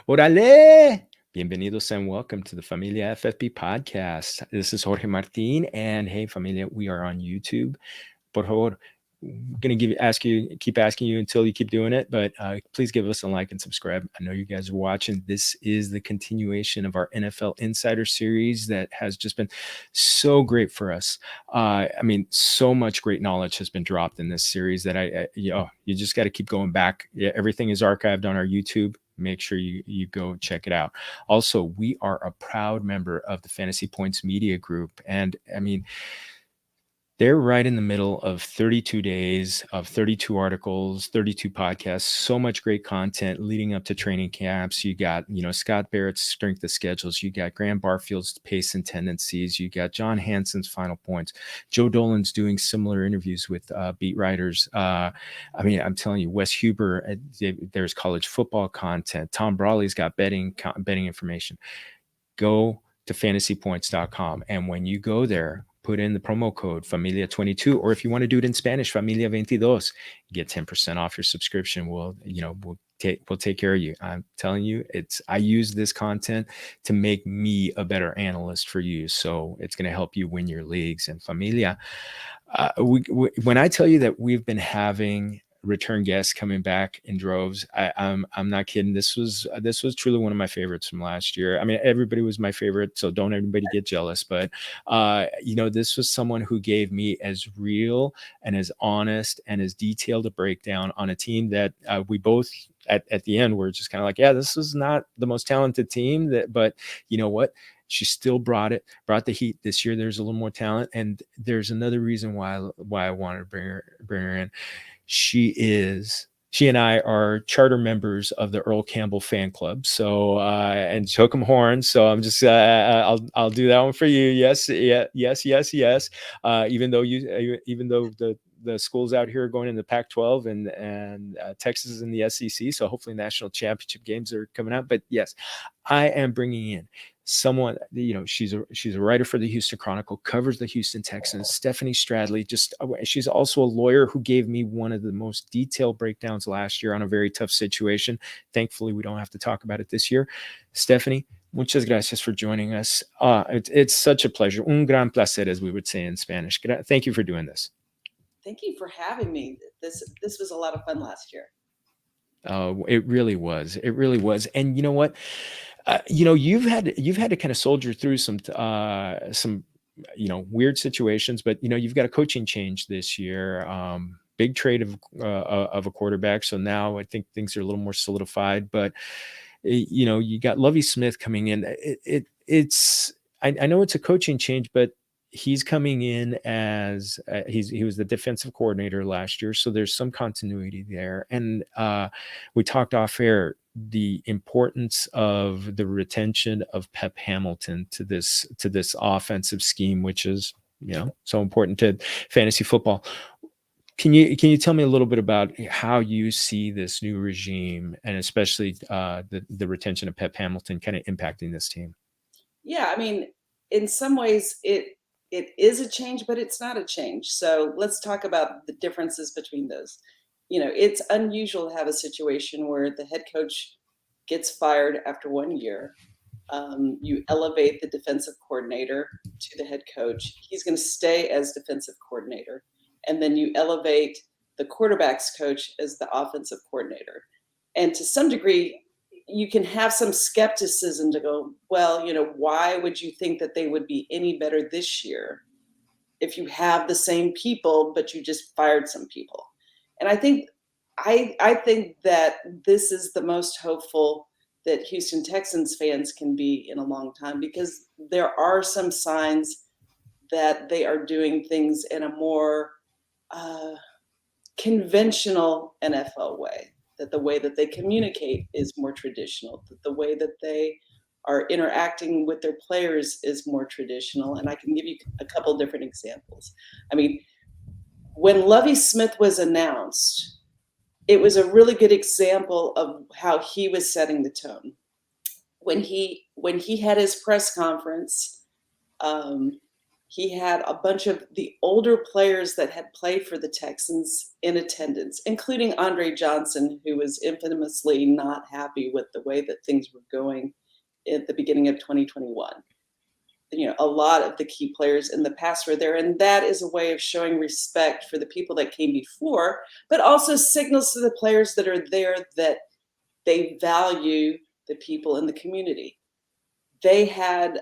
Orale! Bienvenidos and welcome to the Familia FFP podcast. This is Jorge Martin, and hey, Familia, we are on YouTube. Por favor, I'm gonna keep asking you until you keep doing it, but please give us a like and subscribe. I know you guys are watching. This is the continuation of our NFL Insider series that has just been so great for us. So much great knowledge has been dropped in this series that you just got to keep going back. Yeah, everything is archived on our YouTube. Make sure you go check it out. Also, we are a proud member of the Fantasy Points Media Group, and they're right in the middle of 32 days of 32 articles, 32 podcasts, so much great content leading up to training camps. You got, Scott Barrett's strength of schedules. You got Graham Barfield's pace and tendencies. You got John Hanson's final points. Joe Dolan's doing similar interviews with beat writers. I'm telling you, Wes Huber, there's college football content. Tom Brawley's got betting information. Go to fantasypoints.com. And when you go there, put in the promo code Familia22, or if you want to do it in Spanish, Familia22, get 10% off your subscription. We'll take care of you. I'm telling you, I use this content to make me a better analyst for you. So it's going to help you win your leagues. And Familia, when I tell you that we've been having return guests coming back in droves, I'm not kidding. This was truly one of my favorites from last year. I mean, everybody was my favorite, so don't everybody get jealous. But this was someone who gave me as real and as honest and as detailed a breakdown on a team that we both at the end were just kind of like, yeah, this is not the most talented team, but you know what? She still brought the heat this year. There's a little more talent, and there's another reason why I wanted to bring her in. She and I are charter members of the Earl Campbell fan club. So, and took him horns. So I'm just, I'll do that one for you. Yes. Yeah. Yes. Even though the schools out here are going in the Pac-12 and Texas is in the SEC. So hopefully national championship games are coming out. But yes, I am bringing in someone, she's a writer for the Houston Chronicle, covers the Houston Texans, Stephanie Stradley. She's also a lawyer who gave me one of the most detailed breakdowns last year on a very tough situation. Thankfully, we don't have to talk about it this year. Stephanie, muchas gracias for joining us. It's such a pleasure. Un gran placer, as we would say in Spanish. Thank you for doing this. Thank you for having me. This was a lot of fun last year. It really was. It really was. And you know what? You've had to kind of soldier through some weird situations, but you've got a coaching change this year. Big trade of a quarterback. So now I think things are a little more solidified. But you got Lovie Smith coming in. I know it's a coaching change, but he's coming in as he was the defensive coordinator last year, so there's some continuity there. And we talked off air the importance of the retention of Pep Hamilton to this offensive scheme, which is so important to fantasy football. Can you tell me a little bit about how you see this new regime and especially the retention of Pep Hamilton kind of impacting this team? Yeah, I mean, in some ways it is a change, but it's not a change. So let's talk about the differences between those. It's unusual to have a situation where the head coach gets fired after 1 year. You elevate the defensive coordinator to the head coach. He's going to stay as defensive coordinator. And then you elevate the quarterback's coach as the offensive coordinator. And to some degree, you can have some skepticism to go, well, why would you think that they would be any better this year if you have the same people, but you just fired some people? And I think that this is the most hopeful that Houston Texans fans can be in a long time, because there are some signs that they are doing things in a more conventional NFL way, that the way that they communicate is more traditional, that the way that they are interacting with their players is more traditional. And I can give you a couple different examples. I mean, when Lovie Smith was announced, it was a really good example of how he was setting the tone. When he had his press conference, he had a bunch of the older players that had played for the Texans in attendance, including Andre Johnson, who was infamously not happy with the way that things were going at the beginning of 2021. A lot of the key players in the past were there, and that is a way of showing respect for the people that came before, but also signals to the players that are there that they value the people in the community. They had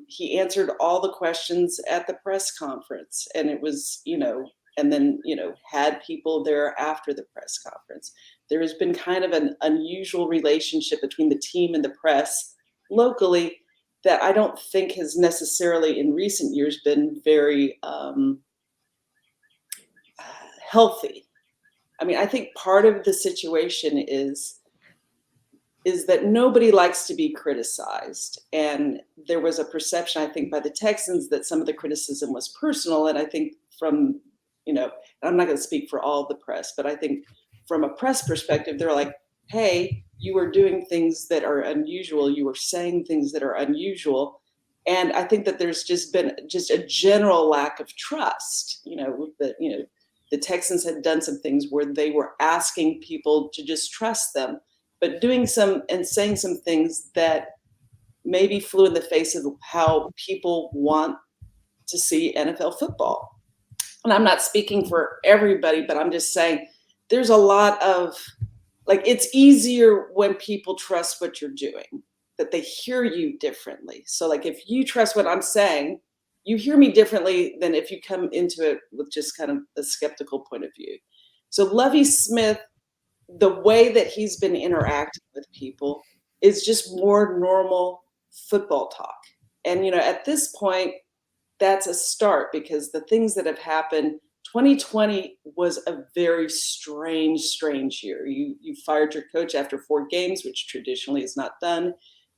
he answered all the questions at the press conference, and it was and then had people there after the press conference. There has been kind of an unusual relationship between the team and the press locally that I don't think has necessarily in recent years been very healthy. I mean, I think part of the situation is that nobody likes to be criticized. And there was a perception, I think, by the Texans that some of the criticism was personal. And I think from, I'm not going to speak for all the press, but I think from a press perspective, they're like, hey, you were doing things that are unusual. You were saying things that are unusual. And I think that there's just been a general lack of trust, the Texans had done some things where they were asking people to just trust them, but doing some and saying some things that maybe flew in the face of how people want to see NFL football. And I'm not speaking for everybody, but I'm just saying there's a lot of, it's easier when people trust what you're doing, that they hear you differently. So if you trust what I'm saying, you hear me differently than if you come into it with just kind of a skeptical point of view. So Lovie Smith, the way that he's been interacting with people is just more normal football talk. And, at this point, that's a start because the things that have happened, 2020 was a very strange year. You fired your coach after 4 games, which traditionally is not done.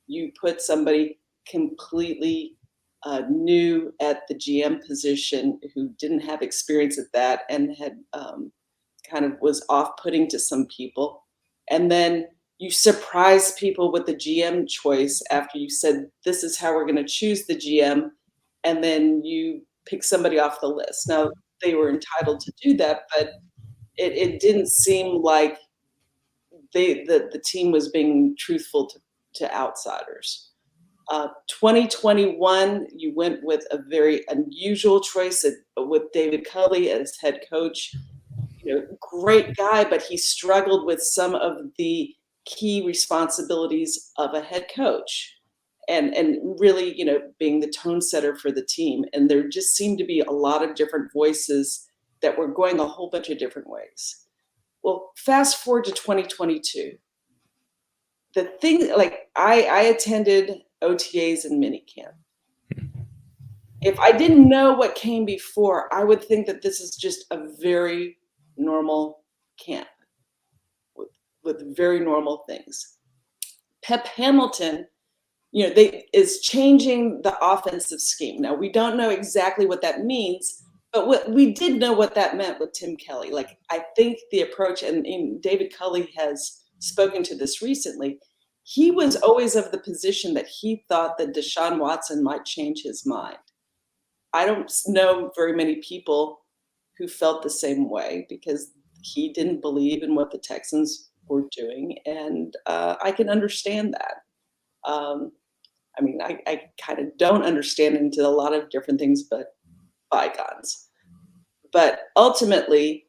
You put somebody completely new at the GM position who didn't have experience at that and had kind of was off-putting to some people. And then you surprise people with the GM choice after you said, this is how we're going to choose the GM. And then you pick somebody off the list. Now, they were entitled to do that, but it didn't seem like the team was being truthful to outsiders. 2021, you went with a very unusual choice with David Culley as head coach. Great guy, but he struggled with some of the key responsibilities of a head coach and really, being the tone setter for the team. And there just seemed to be a lot of different voices that were going a whole bunch of different ways. Well, fast forward to 2022. The thing, I attended OTAs and minicamp. If I didn't know what came before, I would think that this is just a very normal camp with very normal things. Pep Hamilton, is changing the offensive scheme. Now, we don't know exactly what that means, but we did know what that meant with Tim Kelly. I think the approach, and David Culley has spoken to this recently, he was always of the position that he thought that Deshaun Watson might change his mind. I don't know very many people who felt the same way because he didn't believe in what the Texans were doing, and I can understand that. I kind of don't understand into a lot of different things, but bygones. But ultimately,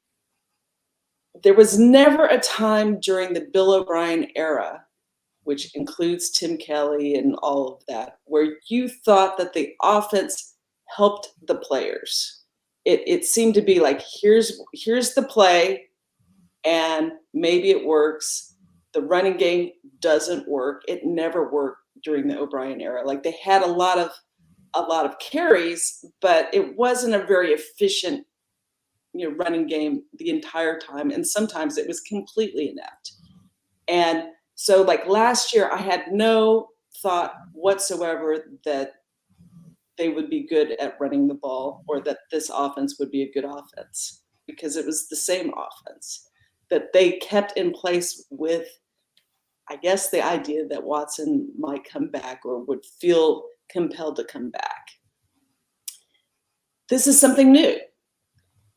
there was never a time during the Bill O'Brien era, which includes Tim Kelly and all of that, where you thought that the offense helped the players. It seemed to be like, here's the play, and maybe it works. The running game doesn't work. It never worked during the O'Brien era. They had a lot of carries, but it wasn't a very efficient, running game the entire time. And sometimes it was completely inept. And so last year, I had no thought whatsoever that they would be good at running the ball or that this offense would be a good offense because it was the same offense that they kept in place with, I guess, the idea that Watson might come back or would feel compelled to come back. this is something new.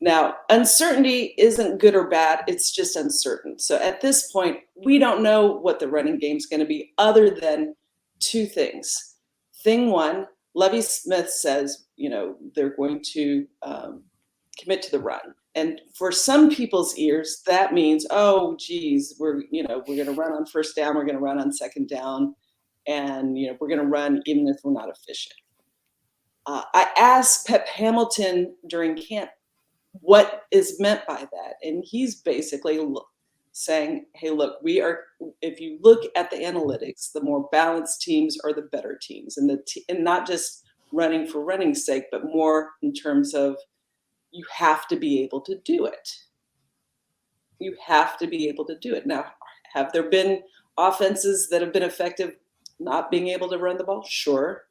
Now, uncertainty isn't good or bad, it's just uncertain. So at this point, we don't know what the running game's going to be other than two things. Thing one, Lovie Smith says, they're going to commit to the run. And for some people's ears, that means, oh, geez, we're going to run on first down, we're going to run on second down, and we're going to run even if we're not efficient. I asked Pep Hamilton during camp what is meant by that, and he's basically saying, hey, look, if you look at the analytics, the more balanced teams are the better teams, and not just running for running's sake, but more in terms of you have to be able to do it. You have to be able to do it. Now, have there been offenses that have been effective not being able to run the ball? Sure.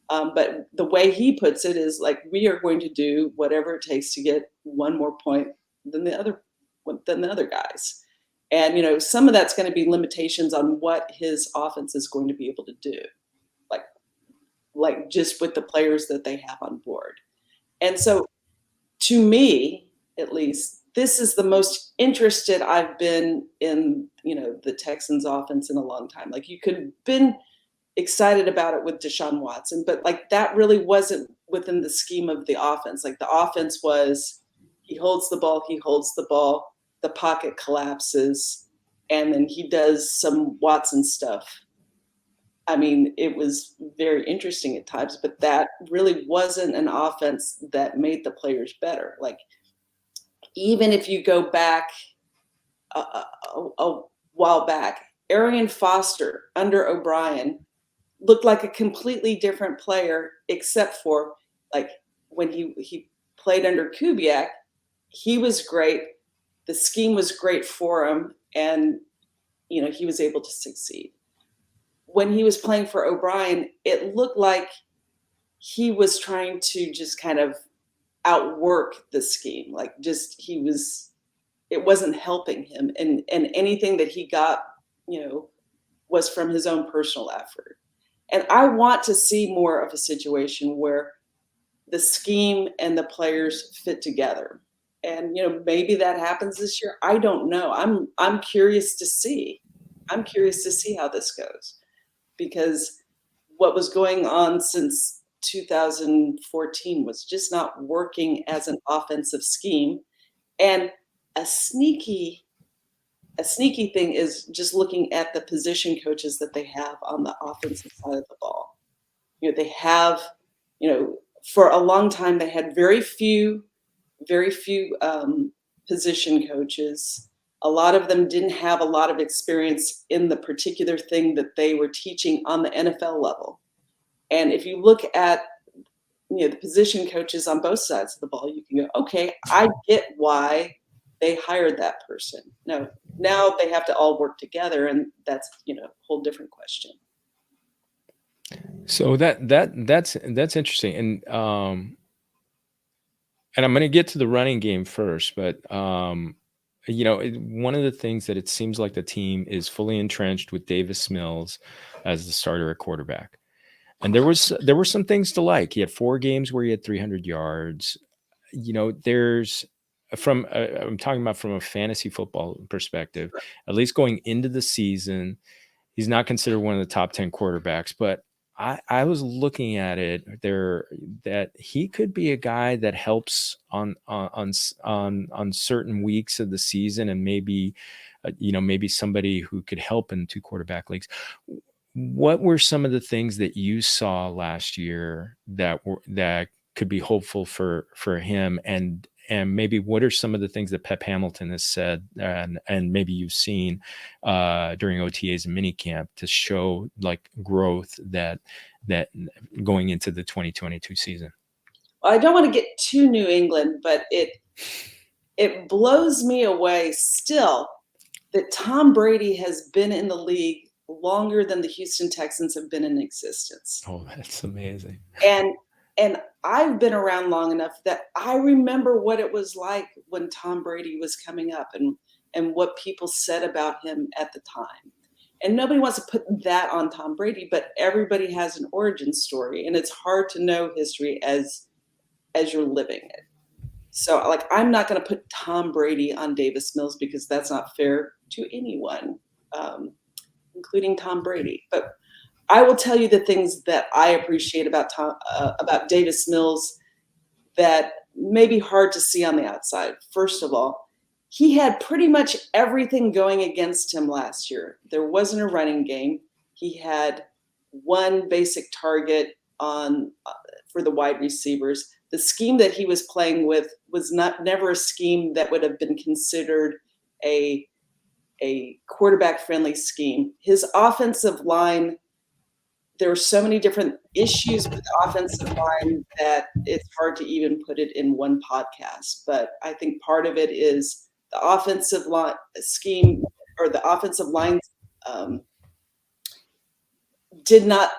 But the way he puts it is like, we are going to do whatever it takes to get one more point than the other guys. And, some of that's going to be limitations on what his offense is going to be able to do, like just with the players that they have on board. And so to me, at least, this is the most interested I've been in, the Texans offense in a long time. Like, you could have been excited about it with Deshaun Watson, but that really wasn't within the scheme of the offense. Like, the offense was, he holds the ball, the pocket collapses, and then he does some Watson stuff. I mean, it was very interesting at times, but that really wasn't an offense that made the players better. Like, even if you go back a while back, Arian Foster under O'Brien looked like a completely different player, except for when he played under Kubiak, he was great. The scheme was great for him, and he was able to succeed. When he was playing for O'Brien, it looked like he was trying to just kind of outwork the scheme. It wasn't helping him, and anything that he got, was from his own personal effort. And I want to see more of a situation where the scheme and the players fit together. And maybe that happens this year. I don't know. I'm curious to see. I'm curious to see how this goes, because what was going on since 2014 was just not working as an offensive scheme. And a sneaky thing is just looking at the position coaches that they have on the offensive side of the ball. They have, for a long time, they had very few position coaches. A lot of them didn't have a lot of experience in the particular thing that they were teaching on the NFL level. And if you look at, the position coaches on both sides of the ball, you can go, okay, I get why they hired that person. Now they have to all work together, and that's, a whole different question. So that's interesting. And I'm going to get to the running game first, but one of the things that it seems like the team is fully entrenched with Davis Mills as the starter at quarterback. And there were some things to like. He had 4 games where he had 300 yards. There's I'm talking about from a fantasy football perspective, at least going into the season, he's not considered one of the top 10 quarterbacks, but I was looking at it there that he could be a guy that helps on certain weeks of the season, and maybe maybe somebody who could help in 2 quarterback leagues. What were some of the things that you saw last year that could be hopeful for him, and maybe what are some of the things that Pep Hamilton has said and maybe you've seen during OTAs and minicamp to show growth that going into the 2022 season? Well, I don't want to get too New England, but it blows me away still that Tom Brady has been in the league longer than the Houston Texans have been in existence. Oh, that's amazing. And I've been around long enough that I remember what it was like when Tom Brady was coming up, and what people said about him at the time. And nobody wants to put that on Tom Brady, but everybody has an origin story, and it's hard to know history as as you're living it. So, like, I'm not going to put Tom Brady on Davis Mills because that's not fair to anyone, including Tom Brady. But I will tell you the things that I appreciate about Davis Mills that may be hard to see on the outside. First of all, he had pretty much everything going against him last year. There wasn't a running game. He had one basic target on for the wide receivers. The scheme that he was playing with was never a scheme that would have been considered a quarterback friendly scheme. His offensive line, there were so many different issues with the offensive line that it's hard to even put it in one podcast. But I think part of it is the offensive line scheme, or the offensive line did not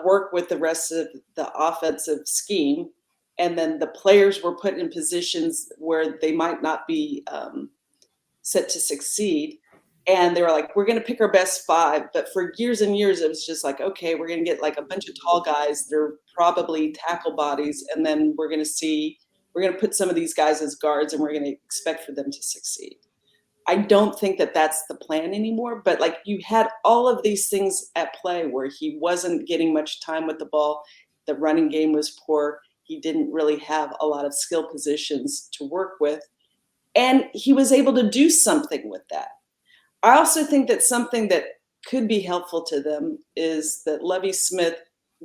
work with the rest of the offensive scheme. And then the players were put in positions where they might not be set to succeed. And they were like, we're going to pick our best five. But for years and years, it was just like, okay, we're going to get like a bunch of tall guys. They're probably tackle bodies. And then we're going to put some of these guys as guards, and we're going to expect for them to succeed. I don't think that that's the plan anymore. But like, you had all of these things at play where he wasn't getting much time with the ball. The running game was poor. He didn't really have a lot of skill positions to work with. And he was able to do something with that. I also think that something that could be helpful to them is that Lovie Smith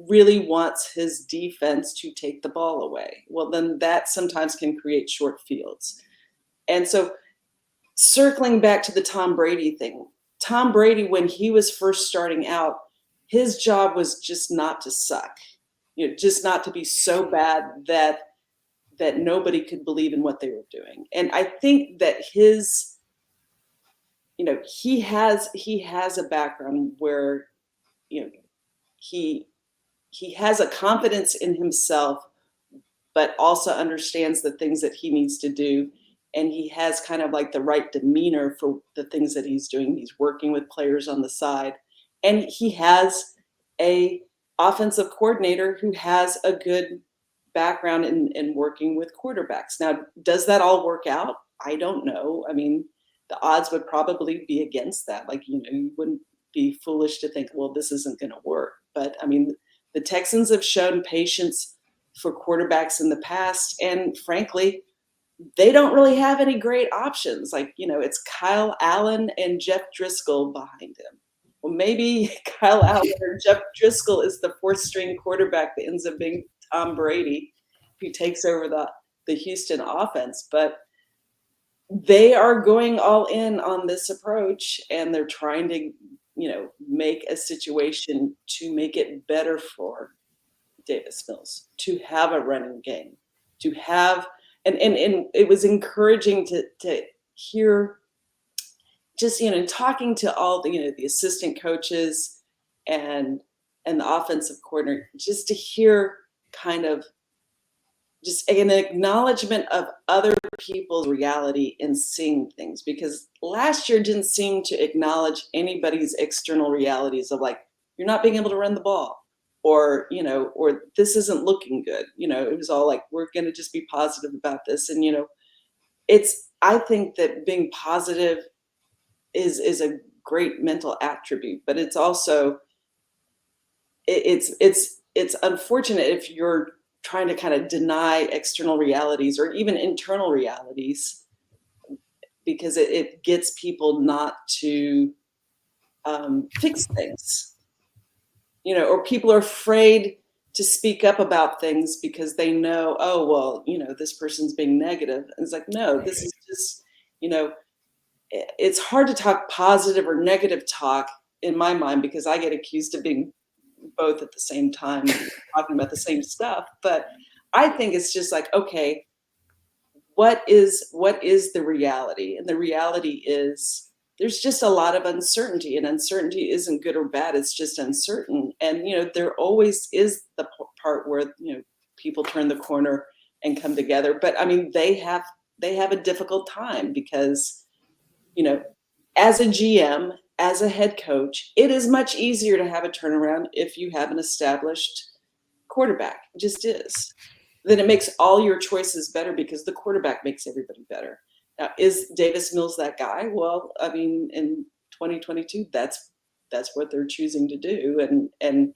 really wants his defense to take the ball away. Well, then that sometimes can create short fields. And so, circling back to the Tom Brady thing, Tom Brady, when he was first starting out, his job was just not to suck, just not to be so bad that nobody could believe in what they were doing. And I think that he has a background where, he has a confidence in himself, but also understands the things that he needs to do. And he has kind of like the right demeanor for the things that he's doing. He's working with players on the side, and he has a offensive coordinator who has a good background in working with quarterbacks. Now, does that all work out? I don't know. I mean, the odds would probably be against that. Like, you wouldn't be foolish to think, well, this isn't going to work. But I mean, the Texans have shown patience for quarterbacks in the past, and frankly, they don't really have any great options. Like, it's Kyle Allen and Jeff Driscoll behind him. Well, maybe Kyle Allen or Jeff Driscoll is the fourth string quarterback that ends up being Tom Brady, who takes over the Houston offense. But they are going all in on this approach, and they're trying to, make a situation to make it better for Davis Mills, to have a running game, to have and it was encouraging to hear, just talking to all the assistant coaches and the offensive coordinator, just to hear kind of just an acknowledgement of other people's reality in seeing things, because last year didn't seem to acknowledge anybody's external realities of, like, you're not being able to run the ball, or or this isn't looking good. It was all like, we're going to just be positive about this. And I think that being positive is a great mental attribute, but it's also it's unfortunate if you're trying to kind of deny external realities or even internal realities, because it gets people not to fix things, or people are afraid to speak up about things because they know, oh, well, this person's being negative. And it's like, no, this is just, it's hard to talk positive or negative talk in my mind, because I get accused of being both at the same time, talking about the same stuff. But I think it's just like, okay, what is the reality? And the reality is there's just a lot of uncertainty, and uncertainty isn't good or bad. It's just uncertain. And, there always is the part where, people turn the corner and come together. But I mean, they have a difficult time because, as a GM, as a head coach, it is much easier to have a turnaround if you have an established quarterback. It just is. then it makes all your choices better because the quarterback makes everybody better. Now, is Davis Mills that guy? Well, I mean, in 2022, that's what they're choosing to do, and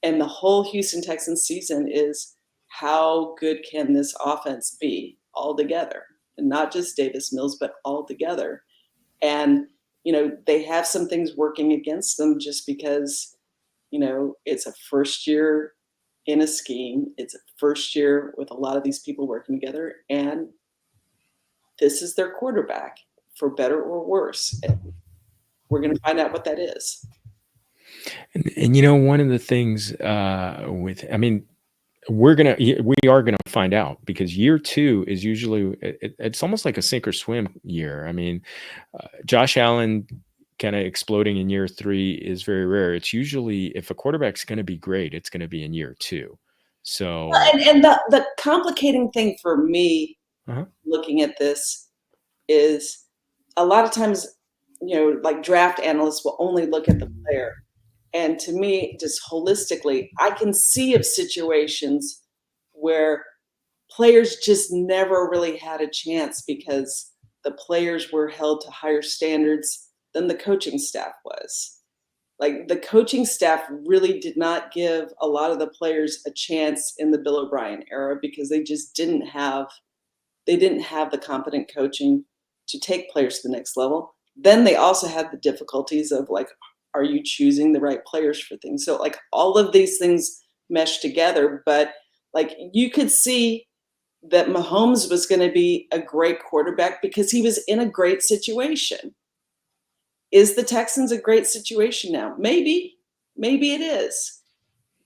the whole Houston Texans season is how good can this offense be all together, and not just Davis Mills, but all together. And they have some things working against them just because it's a first year in a scheme. It's a first year with a lot of these people working together, and this is their quarterback, for better or worse. And we're going to find out what that is. And one of the things I mean, we are gonna find out, because year two is usually it's almost like a sink or swim year. I mean, Josh Allen kind of exploding in year three is very rare. It's usually, if a quarterback's going to be great, it's going to be in year two. So, And the complicating thing for me looking at this is a lot of times, like draft analysts will only look at the player. And to me, just holistically, I can see of situations where players just never really had a chance because the players were held to higher standards than the coaching staff was. Like, the coaching staff really did not give a lot of the players a chance in the Bill O'Brien era because they just didn't have the competent coaching to take players to the next level. Then they also had the difficulties of, like, are you choosing the right players for things? So, like, all of these things mesh together, but like, you could see that Mahomes was going to be a great quarterback because he was in a great situation. Is the Texans a great situation now? Maybe it is,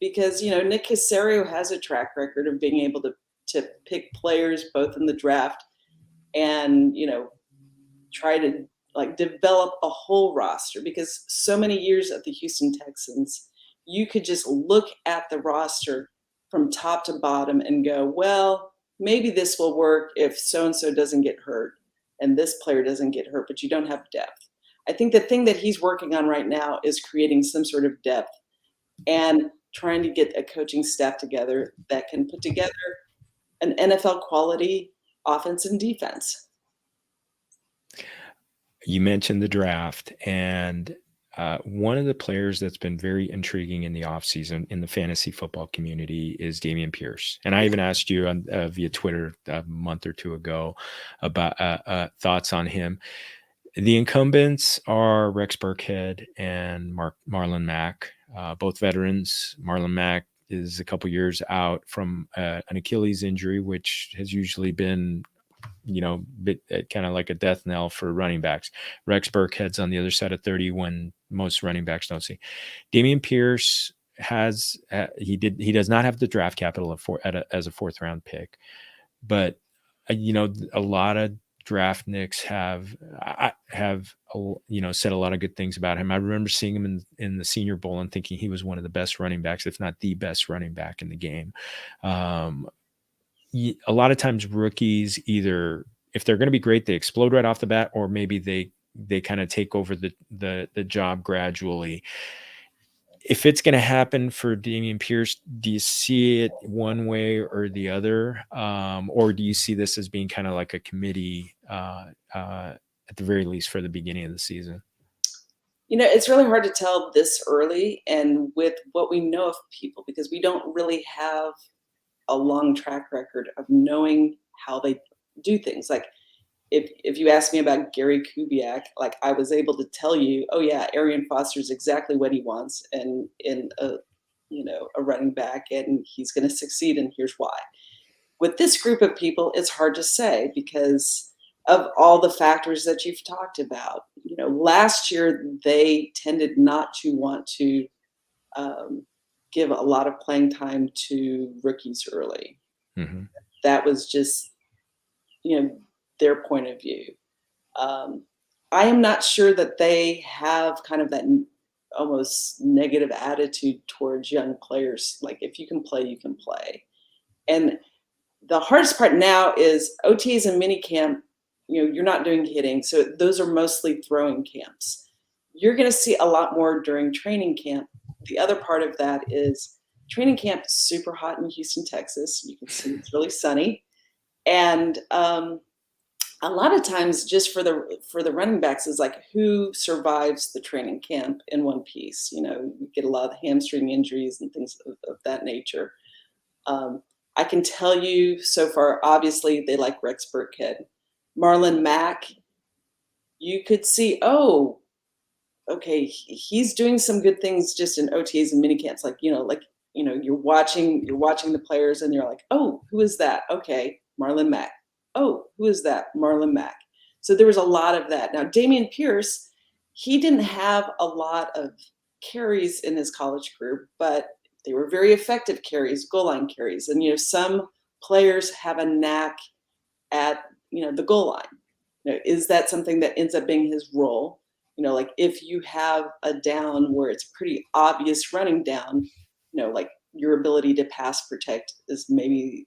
because Nick Caserio has a track record of being able to pick players both in the draft and try to, like, develop a whole roster, because so many years at the Houston Texans, you could just look at the roster from top to bottom and go, well, maybe this will work if so-and-so doesn't get hurt and this player doesn't get hurt, but you don't have depth. I think the thing that he's working on right now is creating some sort of depth and trying to get a coaching staff together that can put together an NFL quality offense and defense. you mentioned the draft, and one of the players that's been very intriguing in the offseason in the fantasy football community is Dameon Pierce. And I even asked you on, via Twitter a month or two ago about thoughts on him. The incumbents are Rex Burkhead and Marlon Mack, both veterans. Marlon Mack is a couple years out from an Achilles injury, which has usually been, kind of like a death knell for running backs. Rex Burkhead's on the other side of 30 when most running backs don't see. Dameon Pierce he does not have the draft capital as a fourth round pick, but a lot of draft nicks have said a lot of good things about him. I remember seeing him in the Senior Bowl and thinking he was one of the best running backs, if not the best running back in the game. A lot of times rookies, either if they're going to be great, they explode right off the bat, or maybe they kind of take over the job gradually. If it's going to happen for Dameon Pierce, do you see it one way or the other? Or do you see this as being kind of like a committee, at the very least, for the beginning of the season? It's really hard to tell this early and with what we know of people, because we don't really have a long track record of knowing how they do things. Like, if you ask me about Gary Kubiak, like, I was able to tell you, oh yeah, Arian Foster is exactly what he wants and in a running back, and he's going to succeed, and here's why. With this group of people, it's hard to say because of all the factors that you've talked about. Last year they tended not to want to give a lot of playing time to rookies early. Mm-hmm. That was just their point of view. I am not sure that they have kind of that almost negative attitude towards young players. Like, if you can play, you can play. And the hardest part now is OTs and minicamp. You're not doing hitting, so those are mostly throwing camps. You're going to see a lot more during training camp. The other part of that is training camp is super hot in Houston, Texas. You can see it's really sunny. And a lot of times just for the running backs is like who survives the training camp in one piece. You get a lot of hamstring injuries and things of that nature. I can tell you so far, obviously they like Rex Burkhead. Marlon Mack, you could see, oh, okay, he's doing some good things just in OTAs and mini camps. You're watching the players and you're like, oh, who is that? Okay, Marlon Mack. Oh, who is that? Marlon Mack. So there was a lot of that. Now, Dameon Pierce, he didn't have a lot of carries in his college career, but they were very effective carries, goal line carries. And some players have a knack at the goal line. Is that something that ends up being his role? Like if you have a down where it's pretty obvious running down, like your ability to pass protect is maybe,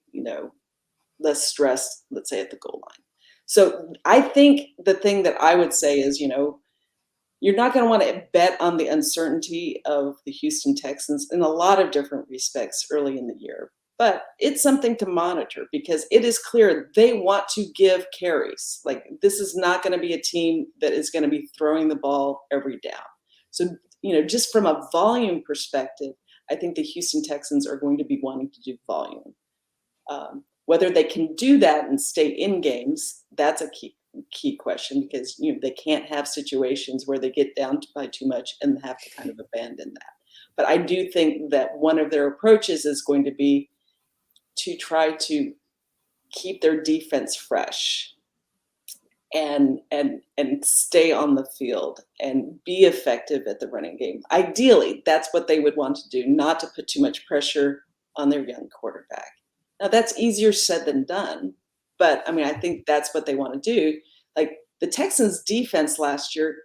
less stressed, let's say at the goal line. So I think the thing that I would say is, you're not going to want to bet on the uncertainty of the Houston Texans in a lot of different respects early in the year. But it's something to monitor because it is clear they want to give carries. Like this is not going to be a team that is going to be throwing the ball every down. So, just from a volume perspective, I think the Houston Texans are going to be wanting to do volume. Whether they can do that and stay in games, that's a key question because they can't have situations where they get down by too much and have to kind of abandon that. But I do think that one of their approaches is going to be to try to keep their defense fresh and stay on the field and be effective at the running game. Ideally, that's what they would want to do, not to put too much pressure on their young quarterback. Now that's easier said than done, but I mean, I think that's what they want to do. Like the Texans defense last year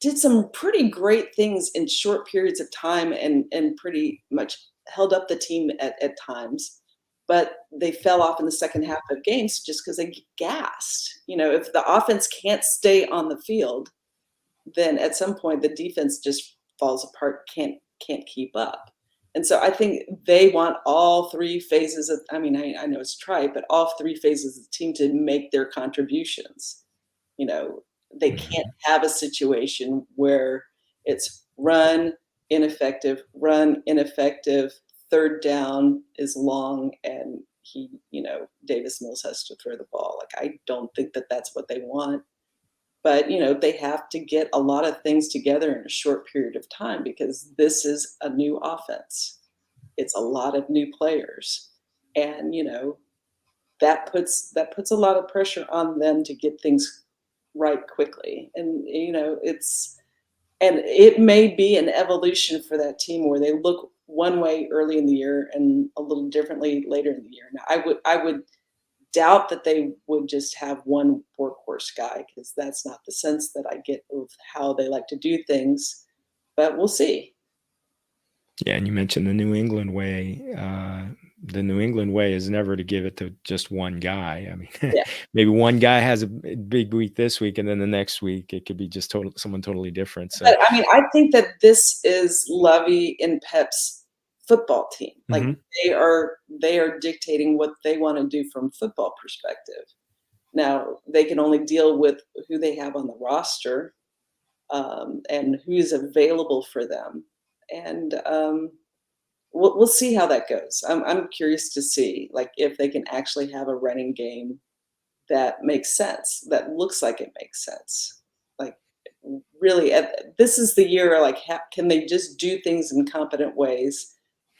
did some pretty great things in short periods of time and pretty much held up the team at times, but they fell off in the second half of games just because they gassed. If the offense can't stay on the field, then at some point the defense just falls apart, can't keep up. And so I think they want all three phases of, I mean, I know it's trite, but all three phases of the team to make their contributions. They can't have a situation where it's run ineffective, third down is long, and Davis Mills has to throw the ball. Like, I don't think that that's what they want. But, they have to get a lot of things together in a short period of time because this is a new offense. It's a lot of new players. And, that puts a lot of pressure on them to get things right quickly. And, it may be an evolution for that team where they look one way early in the year and a little differently later in the year. Now, I would doubt that they would just have one workhorse guy because that's not the sense that I get of how they like to do things, but we'll see. Yeah, and you mentioned the New England way. The New England way is never to give it to just one guy. I mean, Yeah. maybe one guy has a big week this week, and then the next week it could be just someone totally different. So, But I mean, I think that this is Lovey and Pep's football team. Like they are dictating what they want to do from football perspective. Now they can only deal with who they have on the roster and who is available for them, and we'll see how that goes. I'm curious to see like if they can actually have a running game that makes sense, that looks like it makes sense. Like really, this is the year. Like, can they just do things in competent ways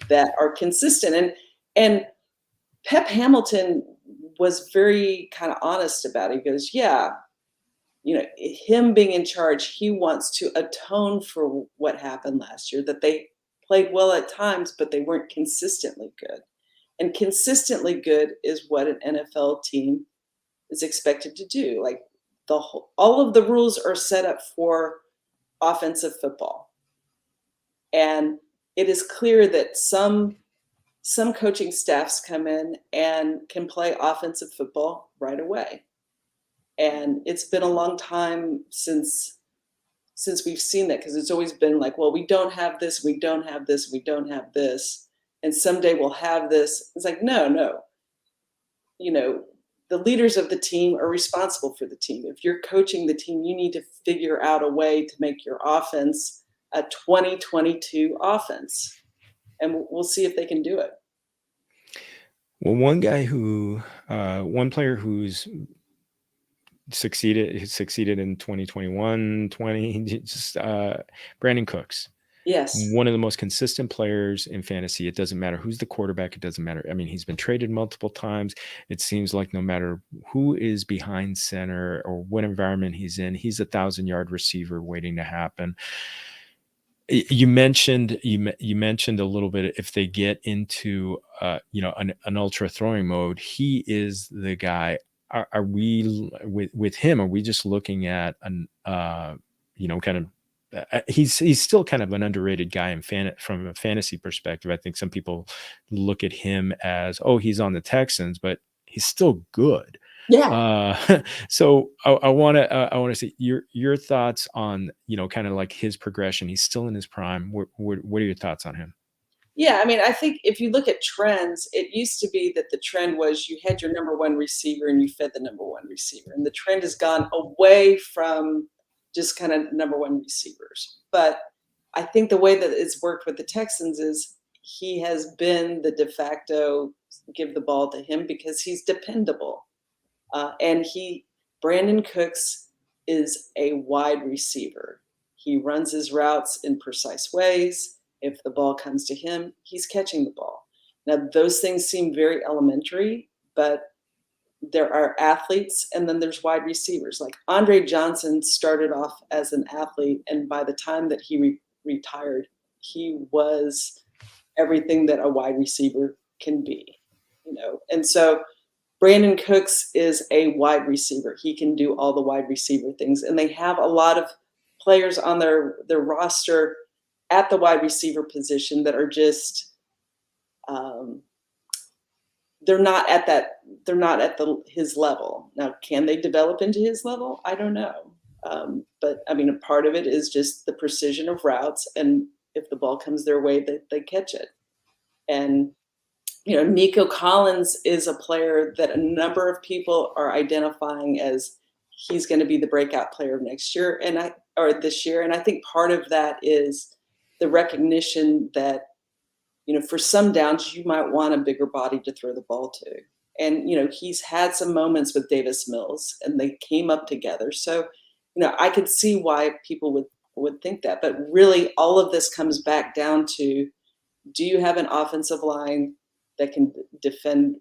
that are consistent? And Pep Hamilton was very kind of honest about it. He goes, yeah, him being in charge, he wants to atone for what happened last year, that they played well at times, but they weren't consistently good. And consistently good is what an NFL team is expected to do. Like all of the rules are set up for offensive football. And it is clear that some coaching staffs come in and can play offensive football right away. And it's been a long time since we've seen that because it's always been like, well, we don't have this, we don't have this, we don't have this. and someday we'll have this. It's like, no, you know, the leaders of the team are responsible for the team. If you're coaching the team, you need to figure out a way to make your offense a 2022 offense. And we'll see if they can do it. Well, one player who's succeeded in 2021, 20, just Brandin Cooks. Yes. One of the most consistent players in fantasy. It doesn't matter who's the quarterback. It doesn't matter. I mean, he's been traded multiple times. It seems like no matter who is behind center or what environment he's in, he's 1,000-yard receiver waiting to happen. You mentioned a little bit, if they get into an ultra throwing mode, he is the guy. Are we with him? Are we just looking at an kind of he's still kind of an underrated guy from a fantasy perspective. I think some people look at him as, oh, he's on the Texans, but he's still good. Yeah. So I want to see your thoughts on, kind of like his progression. He's still in his prime. What are your thoughts on him? Yeah, I mean, I think if you look at trends, it used to be that the trend was you had your number one receiver and you fed the number one receiver. And the trend has gone away from just kind of number one receivers. But I think the way that it's worked with the Texans is he has been the de facto give the ball to him because he's dependable. And Brandin Cooks is a wide receiver. He runs his routes in precise ways. If the ball comes to him, he's catching the ball. Now, those things seem very elementary, but there are athletes and then there's wide receivers. Like Andre Johnson started off as an athlete, and by the time that he retired, he was everything that a wide receiver can be, And so Brandin Cooks is a wide receiver. He can do all the wide receiver things, and they have a lot of players on their roster at the wide receiver position that are just they're not at his level. Now, can they develop into his level? I don't know. But I mean, a part of it is just the precision of routes, and if the ball comes their way, they catch it. And Nico Collins is a player that a number of people are identifying as he's going to be the breakout player of next year or this year. And I think part of that is the recognition that, for some downs, you might want a bigger body to throw the ball to. And, he's had some moments with Davis Mills and they came up together. So, I could see why people would think that. But really, all of this comes back down to, do you have an offensive line that can defend,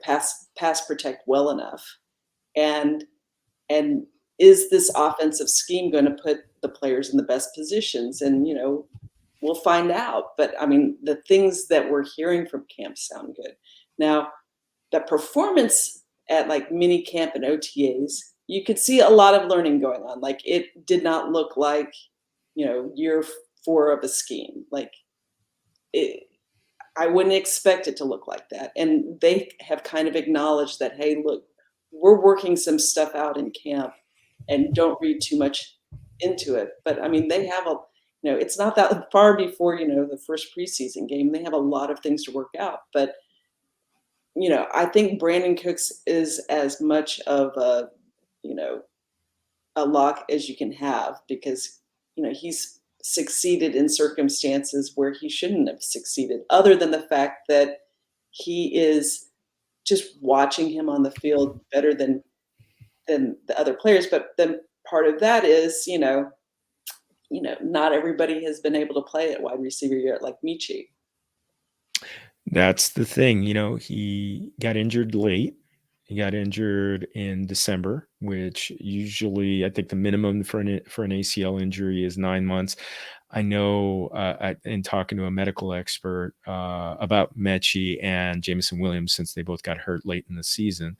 pass protect well enough? And is this offensive scheme going to put the players in the best positions? And, we'll find out. But I mean, the things that we're hearing from camp sound good. Now, the performance at like mini camp and OTAs, you could see a lot of learning going on. Like it did not look like, year 4 of a scheme. Like I wouldn't expect it to look like that. And they have kind of acknowledged that, hey, look, we're working some stuff out in camp and don't read too much into it. But I mean, they have it's not that far before, the first preseason game. They have a lot of things to work out. But, I think Brandin Cooks is as much of a lock as you can have because, he's succeeded in circumstances where he shouldn't have succeeded, other than the fact that he is just watching him on the field better than the other players. But then part of that is, not everybody has been able to play at wide receiver yet, like Michi. That's the thing. He got injured late. He got injured in December, which usually I think the minimum for an ACL injury is 9 months. I know in talking to a medical expert about Mechie and Jameson Williams, since they both got hurt late in the season,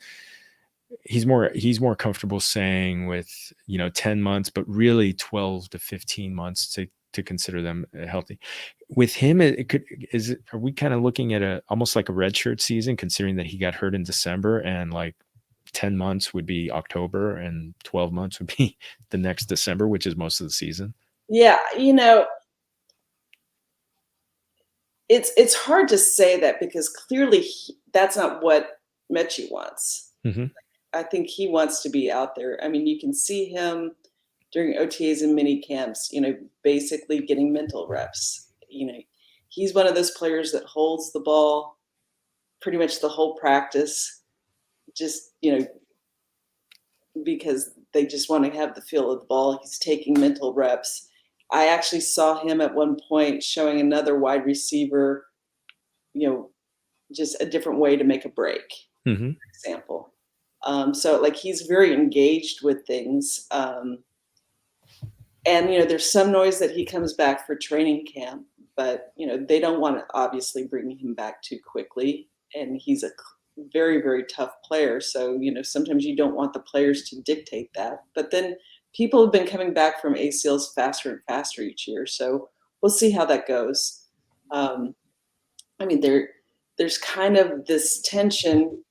he's more comfortable saying with 10 months, but really 12 to 15 months to consider them healthy. With him, are we kind of looking at almost like a redshirt season, considering that he got hurt in December and like 10 months would be October and 12 months would be the next December, which is most of the season? Yeah, It's hard to say that because clearly that's not what Mechie wants. Hmm. I think he wants to be out there. I mean, you can see him during OTAs and mini camps, basically getting mental reps. He's one of those players that holds the ball pretty much the whole practice, just, because they just want to have the feel of the ball. He's taking mental reps. I actually saw him at one point showing another wide receiver, just a different way to make a break, Hmm. for example. So like he's very engaged with things. And there's some noise that he comes back for training camp, but they don't want to obviously bring him back too quickly. And he's a very, very tough player. So, sometimes you don't want the players to dictate that. But then people have been coming back from ACLs faster and faster each year. So we'll see how that goes. I mean, there's kind of this tension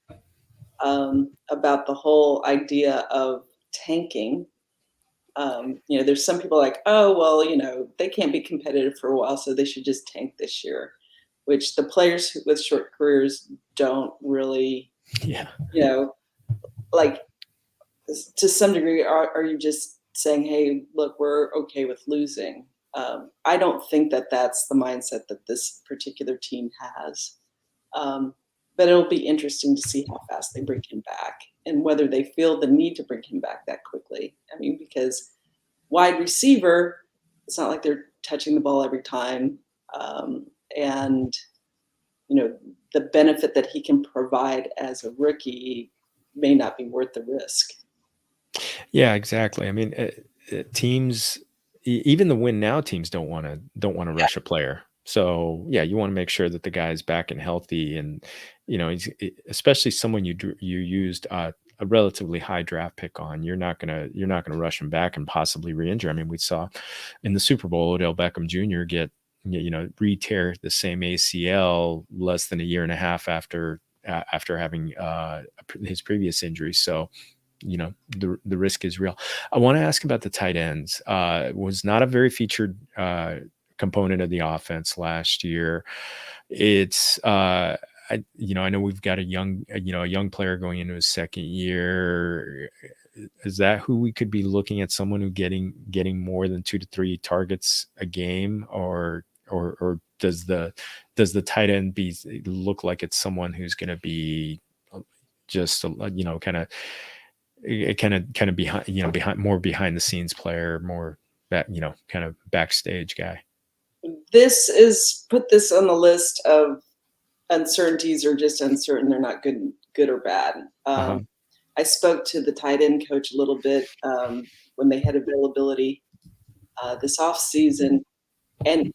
about the whole idea of tanking. There's some people like, oh, well, they can't be competitive for a while, so they should just tank this year, which the players with short careers don't really, Yeah. Like to some degree, are you just saying, hey, look, we're okay with losing? I don't think that that's the mindset that this particular team has. But it'll be interesting to see how fast they bring him back and whether they feel the need to bring him back that quickly. I mean, because wide receiver, it's not like they're touching the ball every time. And, the benefit that he can provide as a rookie may not be worth the risk. Yeah, exactly. I mean, teams, even the win now teams don't want to rush a player. So yeah, you want to make sure that the guy's back and healthy, and especially someone you used a relatively high draft pick on. You're not gonna rush him back and possibly re-injure. I mean, we saw in the Super Bowl Odell Beckham Jr. get re-tear the same ACL less than a year and a half after having his previous injury. So the risk is real. I want to ask about the tight ends. Was not a very featured component of the offense last year. It's I know we've got a young player going into his second year. Is that who we could be looking at? Someone who getting more than 2 to 3 targets a game, or does the tight end look like it's someone who's going to be just kind of behind, behind the scenes player, more that kind of backstage guy. Put this on the list of uncertainties, or just uncertain. They're not good or bad. Uh-huh. I spoke to the tight end coach a little bit when they had availability this off season, and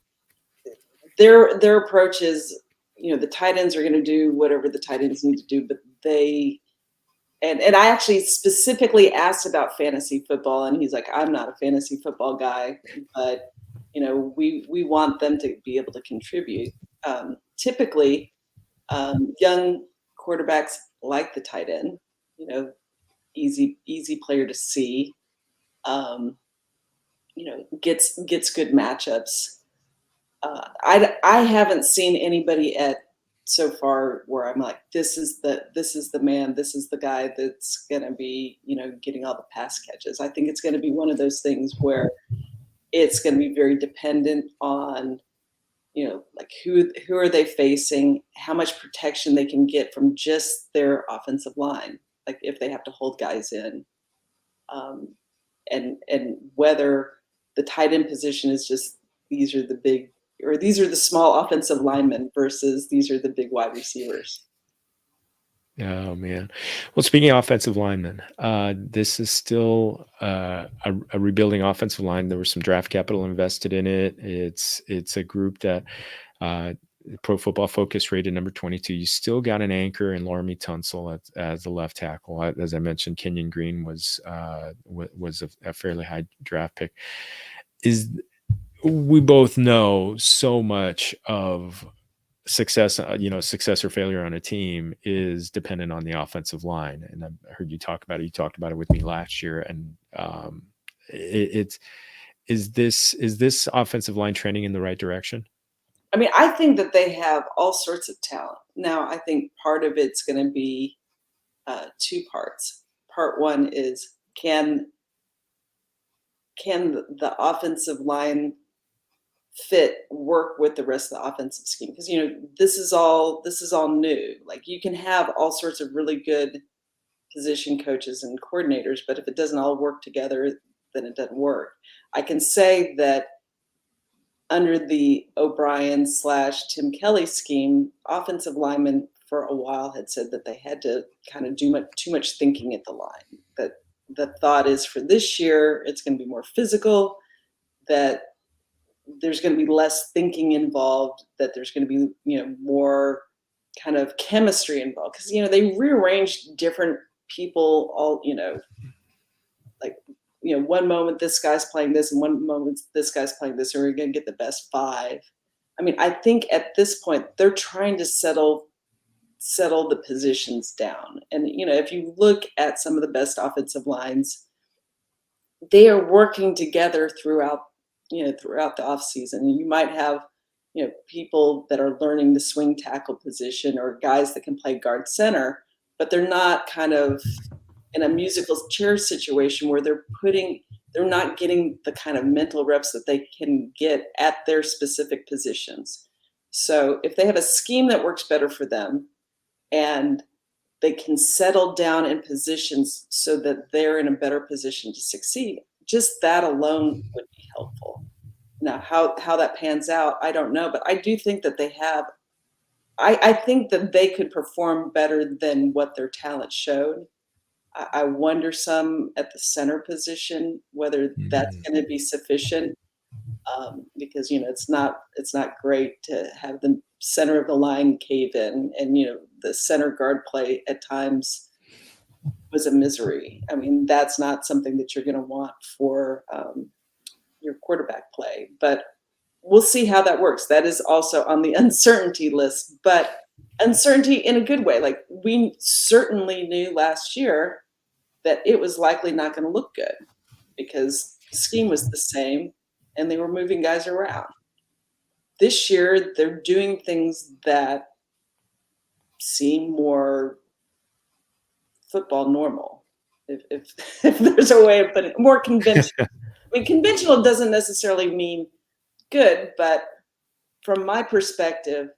their approach is, the tight ends are going to do whatever the tight ends need to do, but and I actually specifically asked about fantasy football, and he's like, I'm not a fantasy football guy, but we want them to be able to contribute. Typically, young quarterbacks like the tight end, easy player to see. Gets good matchups. I haven't seen anybody so far where I'm like, this is the man, this is the guy that's gonna be, getting all the pass catches. I think it's gonna be one of those things where it's gonna be very dependent on, like who are they facing, how much protection they can get from just their offensive line, like if they have to hold guys in, um, and whether the tight end position is just these are the big, or these are the small offensive linemen versus these are the big wide receivers. Oh man. Well, speaking of offensive linemen, this is still a rebuilding offensive line. There was some draft capital invested in it. It's a group that Pro Football Focus rated number 22. You still got an anchor in Laramie Tunsil as the left tackle. As I mentioned, Kenyon Green was a fairly high draft pick. We both know so much of success, success or failure on a team is dependent on the offensive line. And I heard you talk about it. You talked about it with me last year. And it's is this offensive line trending in the right direction? I mean, I think that they have all sorts of talent. Now, I think part of it's going to be two parts. Part one is can the offensive line fit work with the rest of the offensive scheme? Because this is all new. Like you can have all sorts of really good position coaches and coordinators, but if it doesn't all work together, then it doesn't work. I can say that under the O'Brien slash Tim Kelly scheme, offensive linemen for a while had said that they had to kind of do too much thinking at the line. That the thought is for this year, it's going to be more physical, that there's going to be less thinking involved, that there's going to be, more kind of chemistry involved. Because, they rearranged different people all, like, one moment this guy's playing this and one moment this guy's playing this, and we're going to get the best five. I mean, I think at this point they're trying to settle the positions down. And if you look at some of the best offensive lines, they are working together throughout the offseason. And you might have people that are learning the swing tackle position or guys that can play guard center, but they're not kind of in a musical chair situation where they're not getting the kind of mental reps that they can get at their specific positions. So if they have a scheme that works better for them and they can settle down in positions so that they're in a better position to succeed, just that alone would be helpful. Now, how that pans out, I don't know, but I do think that they have. I think that they could perform better than what their talent showed. I wonder some at the center position whether that's Mhm. going to be sufficient, because it's not great to have the center of the line cave in, and the center guard play at times was a misery. I mean, that's not something that you're going to want for your quarterback play, but we'll see how that works. That is also on the uncertainty list, but uncertainty in a good way. Like we certainly knew last year that it was likely not going to look good because the scheme was the same and they were moving guys around. This year, they're doing things that seem more football normal, if there's a way of putting it, more conventional. I mean, conventional doesn't necessarily mean good, but from my perspective,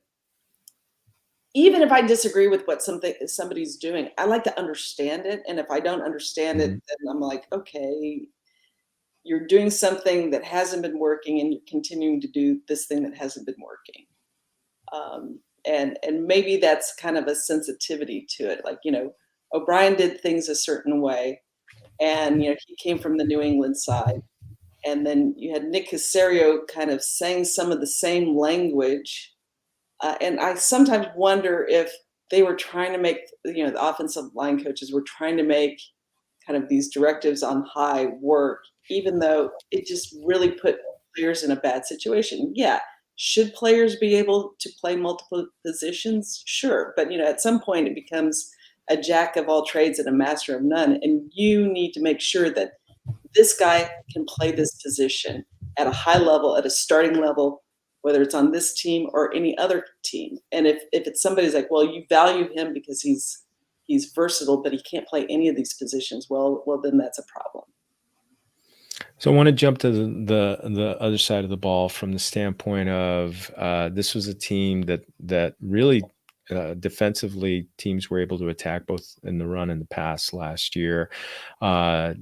even if I disagree with what somebody's doing, I like to understand it. And if I don't understand it, Mhm. then I'm like, okay, you're doing something that hasn't been working, and you're continuing to do this thing that hasn't been working. And maybe that's kind of a sensitivity to it. Like O'Brien did things a certain way, and he came from the New England side, and then you had Nick Caserio kind of saying some of the same language. And I sometimes wonder if they were trying to make, the offensive line coaches were trying to make kind of these directives on high work, even though it just really put players in a bad situation. Yeah. Should players be able to play multiple positions? Sure. But, at some point it becomes a jack of all trades and a master of none. And you need to make sure that this guy can play this position at a high level, at a starting level, whether it's on this team or any other team. And if it's somebody's like, well, you value him because he's versatile, but he can't play any of these positions, well, then that's a problem. So I want to jump to the other side of the ball from the standpoint of this was a team that really defensively teams were able to attack both in the run and the pass last year. Uh,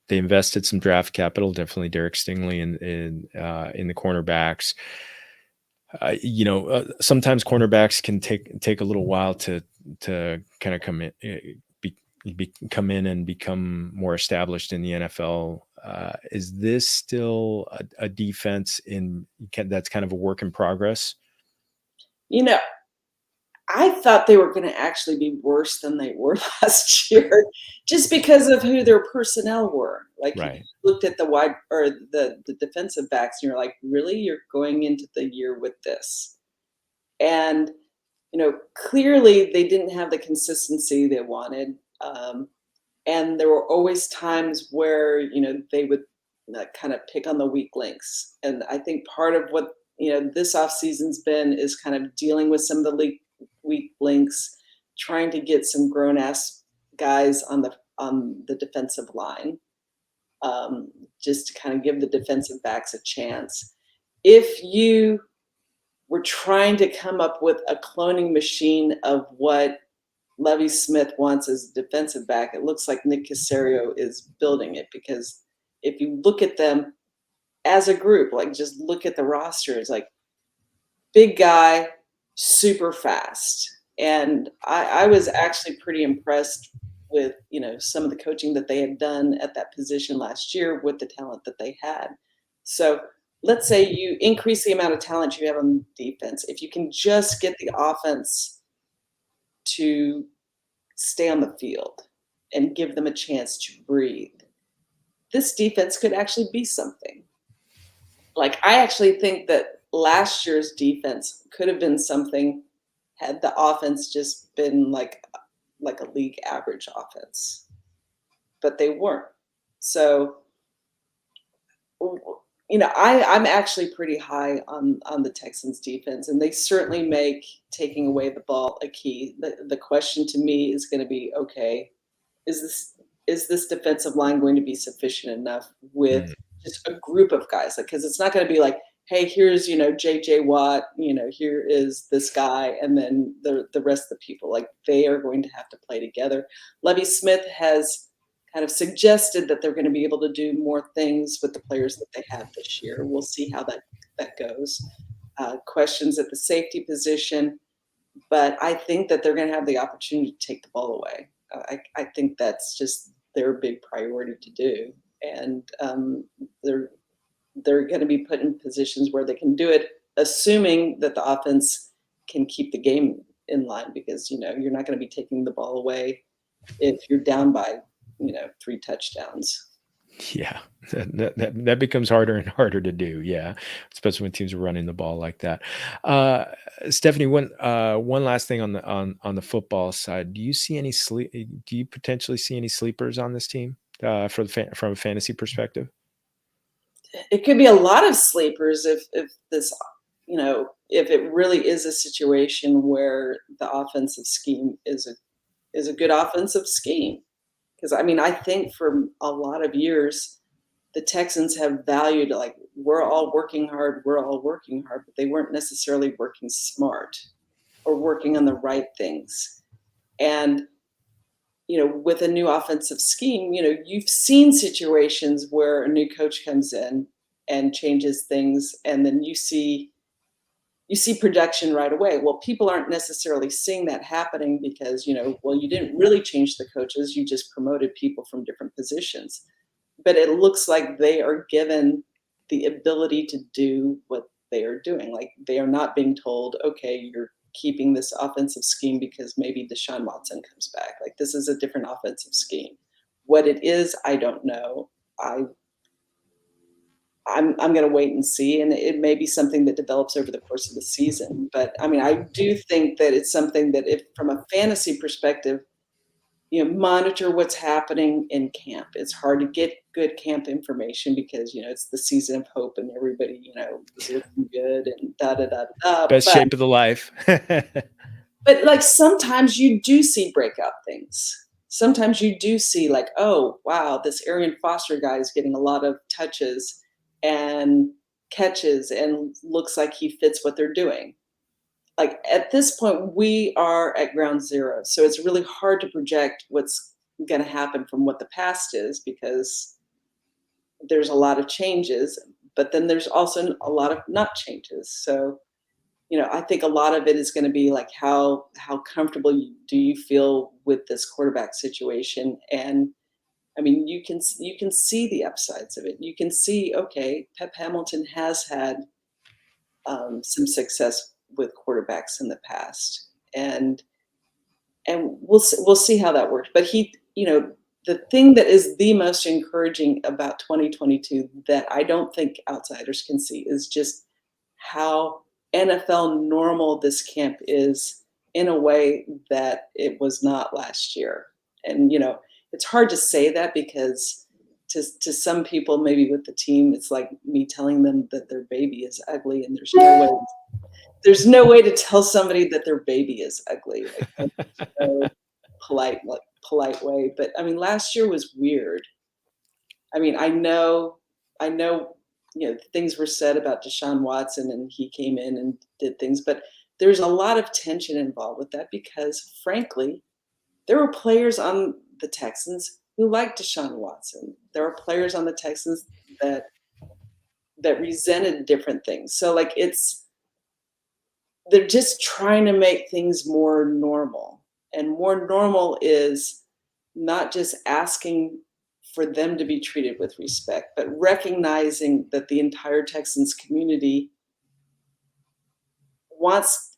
they invested some draft capital, definitely Derek Stingley in the cornerbacks. Sometimes cornerbacks can take a little while to kind of come in, come in and become more established in the NFL. Is this still a defense that's kind of a work in progress? You know, I thought they were going to actually be worse than they were last year, just because of who their personnel were. Like you Right. looked at the wide or the defensive backs, and you're like, really, you're going into the year with this, and clearly they didn't have the consistency they wanted. And there were always times where they would kind of pick on the weak links. And I think part of what this offseason's been is kind of dealing with some of the weak links, trying to get some grown ass guys on the defensive line, just to kind of give the defensive backs a chance. If you were trying to come up with a cloning machine of what Lovie Smith wants as a defensive back, it looks like Nick Caserio is building it, because if you look at them as a group, like just look at the roster, it's like big guy, super fast. And I was actually pretty impressed with, some of the coaching that they had done at that position last year with the talent that they had. So let's say you increase the amount of talent you have on defense. If you can just get the offense to stay on the field and give them a chance to breathe, this defense could actually be something. Like, I actually think that last year's defense could have been something had the offense just been like a league average offense, but they weren't. So, I'm actually pretty high on the Texans defense, and they certainly make taking away the ball a key. The question to me is going to be, okay, is this defensive line going to be sufficient enough with just a group of guys? Like, because it's not going to be like, hey, here's J.J. Watt, here is this guy, and then the rest of the people. Like, they are going to have to play together. Lovie Smith has kind of suggested that they're going to be able to do more things with the players that they have this year. We'll see how that goes. Questions at the safety position, but I think that they're going to have the opportunity to take the ball away. I think that's just their big priority to do, and they're going to be put in positions where they can do it, assuming that the offense can keep the game in line, because you're not going to be taking the ball away if you're down by 3 touchdowns. Yeah, that becomes harder and harder to do. Yeah, especially when teams are running the ball like that. Stephanie, one last thing on the football side. Do you potentially see any sleepers on this team from a fantasy perspective? It could be a lot of sleepers if this, if it really is a situation where the offensive scheme is a good offensive scheme. Because I think for a lot of years, the Texans have valued, like, we're all working hard, but they weren't necessarily working smart or working on the right things. And, with a new offensive scheme, you've seen situations where a new coach comes in and changes things, and then you see production right away. Well, people aren't necessarily seeing that happening because, you didn't really change the coaches, you just promoted people from different positions. But it looks like they are given the ability to do what they are doing. Like, they are not being told, okay, you're keeping this offensive scheme because maybe Deshaun Watson comes back. Like, this is a different offensive scheme. What it is, I don't know. I'm going to wait and see, and it may be something that develops over the course of the season. But I do think that it's something that, if from a fantasy perspective, monitor what's happening in camp. It's hard to get good camp information because it's the season of hope and everybody is looking good and da da da da. Best shape of the life. But like, sometimes you do see breakout things. Sometimes you do see, like, oh wow, this Arian Foster guy is getting a lot of touches and catches and looks like he fits what they're doing. Like, at this point, we are at ground zero. So it's really hard to project what's going to happen from what the past is, because there's a lot of changes, but then there's also a lot of not changes. So, I think a lot of it is going to be like, how comfortable do you feel with this quarterback situation? And you can see the upsides of it. You can see, okay, Pep Hamilton has had some success with quarterbacks in the past, and we'll see how that works. But the thing that is the most encouraging about 2022 that I don't think outsiders can see is just how NFL normal this camp is, in a way that it was not last year. And it's hard to say that because to some people, maybe with the team, it's like me telling them that their baby is ugly, and there's no way to tell somebody that their baby is ugly. Like, there's no polite way. But I mean, last year was weird. I mean, I know, things were said about Deshaun Watson, and he came in and did things, but there's a lot of tension involved with that because, frankly, there were players on the Texans who liked Deshaun Watson. There were players on the Texans that resented different things. So, like, they're just trying to make things more normal, and more normal is not just asking for them to be treated with respect, but recognizing that the entire Texans community wants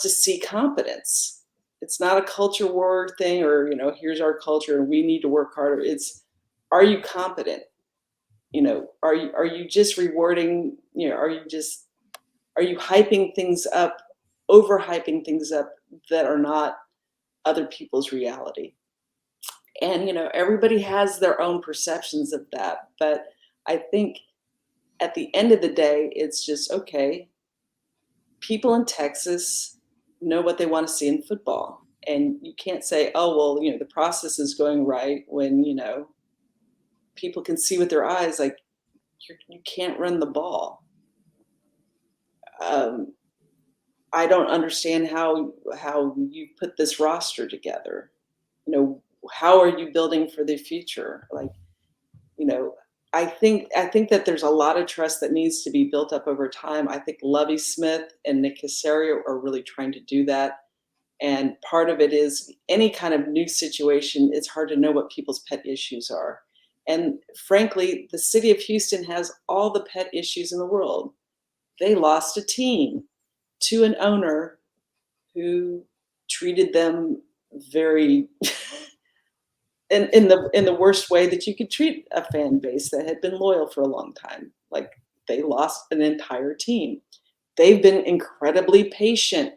to see competence. It's not a culture war thing, or here's our culture and we need to work harder. It's, are you competent? Are you just rewarding? Are you hyping things up, overhyping things up that are not other people's reality? And everybody has their own perceptions of that, but I think at the end of the day, it's just, okay, people in Texas know what they want to see in football, and you can't say, oh well, the process is going right when people can see with their eyes, like, you can't run the ball. I don't understand how you put this roster together. How are you building for the future? Like, I think that there's a lot of trust that needs to be built up over time. I think Lovie Smith and Nick Caserio are really trying to do that. And part of it is, any kind of new situation, it's hard to know what people's pet issues are. And frankly, the city of Houston has all the pet issues in the world. They lost a team to an owner who treated them very in the worst way that you could treat a fan base that had been loyal for a long time. Like, they lost an entire team. They've been incredibly patient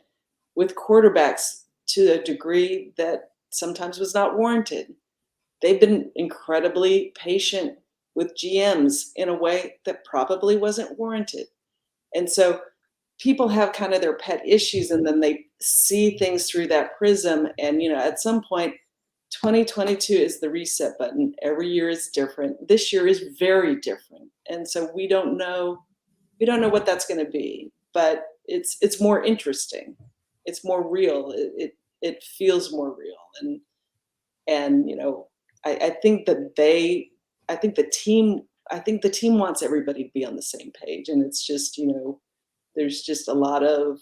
with quarterbacks to a degree that sometimes was not warranted. They've been incredibly patient with GMs in a way that probably wasn't warranted. And so people have kind of their pet issues, and then they see things through that prism. And, at some point, 2022 is the reset button. Every year is different. This year is very different. And so we don't know what that's going to be, but it's more interesting. It's more real. It feels more real. And I think the team wants everybody to be on the same page. And it's just, there's just a lot of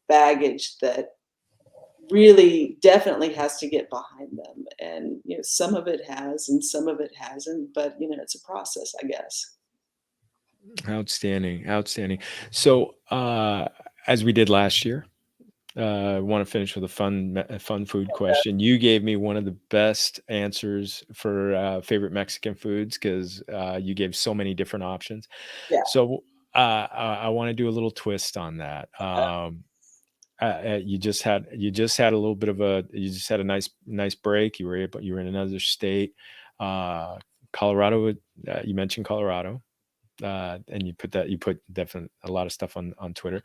baggage that really definitely has to get behind them. And some of it has and some of it hasn't, but it's a process, I guess. Outstanding. So, as we did last year, I want to finish with a fun food question. You gave me one of the best answers for favorite Mexican foods, because you gave so many different options. Yeah. So I want to do a little twist on that. You just had a little bit of you just had a nice break. You were in another state, Colorado. You mentioned Colorado, and you put definitely a lot of stuff on Twitter.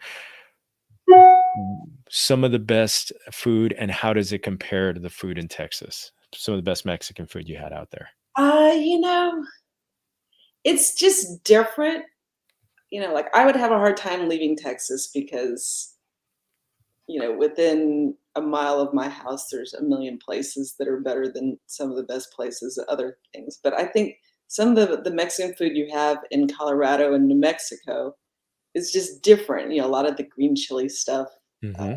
Some of the best food, and how does it compare to the food in Texas? Some of the best Mexican food you had out there. It's just different. Like, I would have a hard time leaving Texas because, within a mile of my house, there's a million places that are better than some of the best places, other things. But I think some of the Mexican food you have in Colorado and New Mexico is just different. A lot of the green chili stuff. Mm-hmm.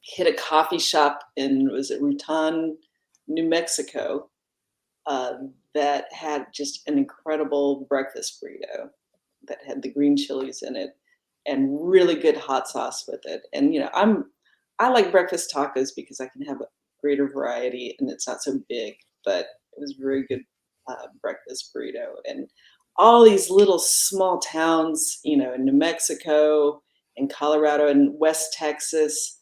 Hit a coffee shop in, was it Rutan, New Mexico, that had just an incredible breakfast burrito that had the green chilies in it and really good hot sauce with it. And I like breakfast tacos because I can have a greater variety and it's not so big. But it was very good breakfast burrito. And all these little small towns, in New Mexico and Colorado and West Texas,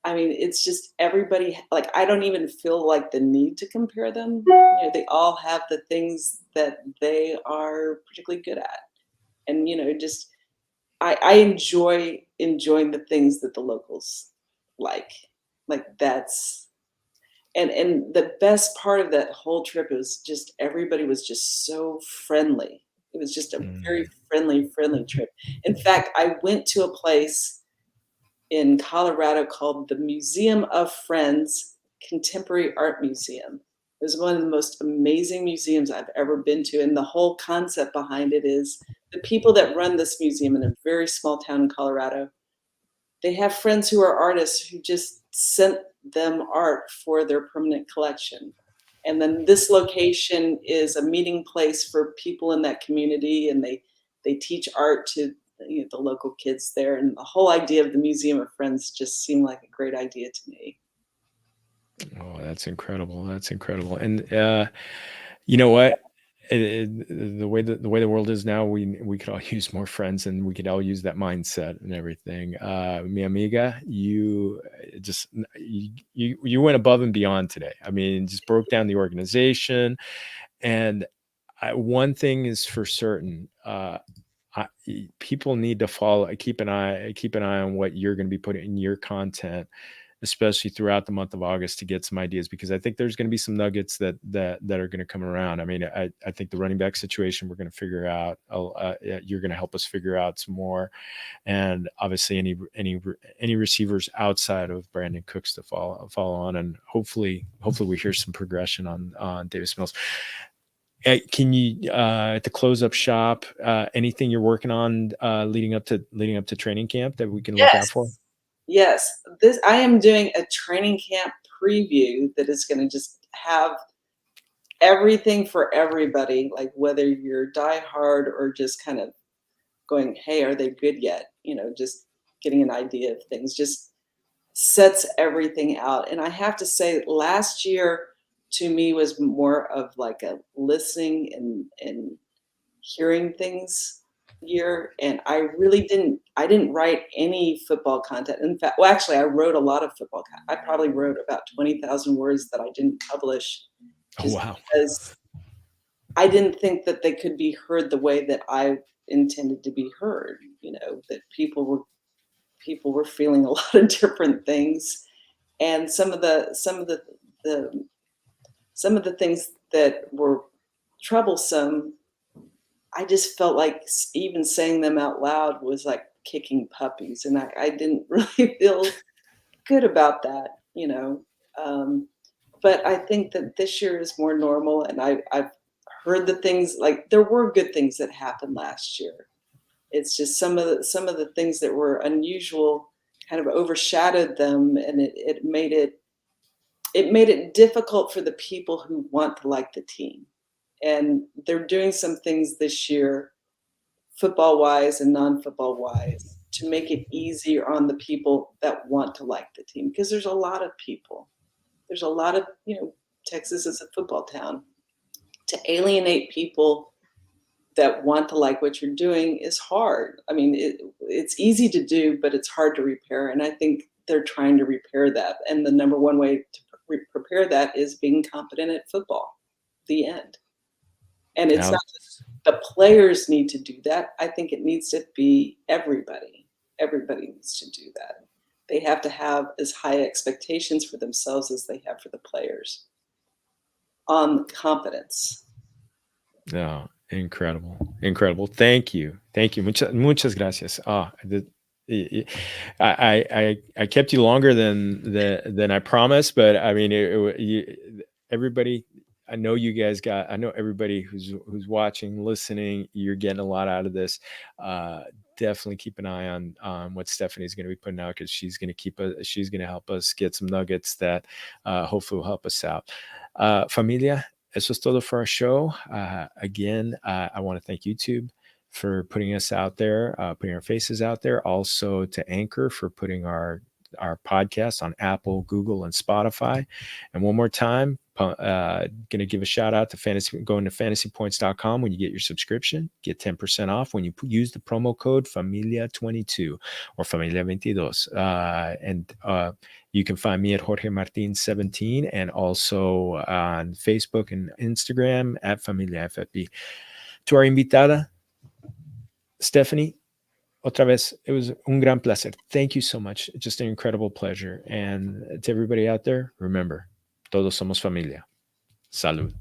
I mean, it's just everybody, like, I don't even feel like the need to compare them. You know, they all have the things that they are particularly good at. And, you know, just I enjoy enjoying the things that the locals like. Like that's and the best part of that whole trip was just everybody was just so friendly. It was just a very Mm. friendly trip. In fact, I went to a place in Colorado called the Museum of Friends Contemporary Art Museum. It was one of the most amazing museums I've ever been to, and the whole concept behind it is the people that run this museum in a very small town in Colorado, they have friends who are artists who just sent them art for their permanent collection. And then this location is a meeting place for people in that community, and they teach art to, you know, the local kids there. And the whole idea of the Museum of Friends just seemed like a great idea to me. Oh, that's incredible. That's incredible. And you know what? The way the world is now, we could all use more friends, and we could all use that mindset and everything. Mi amiga, you just you went above and beyond today. I mean, just broke down the organization, and one thing is for certain. People need to follow, keep an eye on what you're going to be putting in your content, especially throughout the month of August, to get some ideas, because I think there's going to be some nuggets that are going to come around. I mean, I think the running back situation we're going to figure out. Yeah, you're going to help us figure out some more, and obviously any receivers outside of Brandin Cooks to follow on, and hopefully we hear some progression on Davis Mills. Can you, at the close up shop, anything you're working on leading up to training camp that we can look out for? Yes. Yes. This I am doing a training camp preview that is gonna just have everything for everybody, like whether you're diehard or just kind of going, "Hey, are they good yet?" You know, just getting an idea of things, just sets everything out. And I have to say, last year to me was more of like a listening and hearing things year. And I didn't write any football content. In fact, well, actually, I wrote a lot of football content. I probably wrote about 20,000 words that I didn't publish Oh, just wow. because I didn't think that they could be heard the way that I intended to be heard. You know, that people were feeling a lot of different things, and the some of the things that were troublesome, I just felt like even saying them out loud was like kicking puppies, and I didn't really feel good about that, you know. Um, but I think that this year is more normal, and I've heard the things, like there were good things that happened last year. It's just some of the things that were unusual kind of overshadowed them, and it made it difficult for the people who want to like the team. And they're doing some things this year, football wise and non-football wise, to make it easier on the people that want to like the team, because there's a lot of people. There's a lot of, you know, Texas is a football town. To alienate people that want to like what you're doing is hard. I mean, it's easy to do, but it's hard to repair. And I think they're trying to repair that. And the number one way to prepare that is being competent at football. The end. And it's Now, not just the players need to do that. I think it needs to be everybody. Everybody needs to do that. They have to have as high expectations for themselves as they have for the players on competence. no, incredible, incredible. Thank you, muchas gracias. I kept you longer than I promised, but I mean, everybody. I know everybody who's watching, listening. You're getting a lot out of this. Uh, Definitely keep an eye on what Stephanie's going to be putting out, because she's going to help us get some nuggets that hopefully will help us out. Familia, eso es todo for our show. Again, I want to thank YouTube for putting us out there, putting our faces out there. Also to Anchor for putting our podcast on Apple, Google, and Spotify. And one more time, Gonna give a shout out to fantasy, going to fantasypoints.com. When you get your subscription, get 10% off when you use the promo code Familia22 or Familia22. And you can find me at Jorge Martin 17 and also on Facebook and Instagram at Familia FFP. To our invitada, Stephanie, otra vez, it was un gran placer. Thank you so much. Just an incredible pleasure. And to everybody out there, remember, todos somos familia. Salud.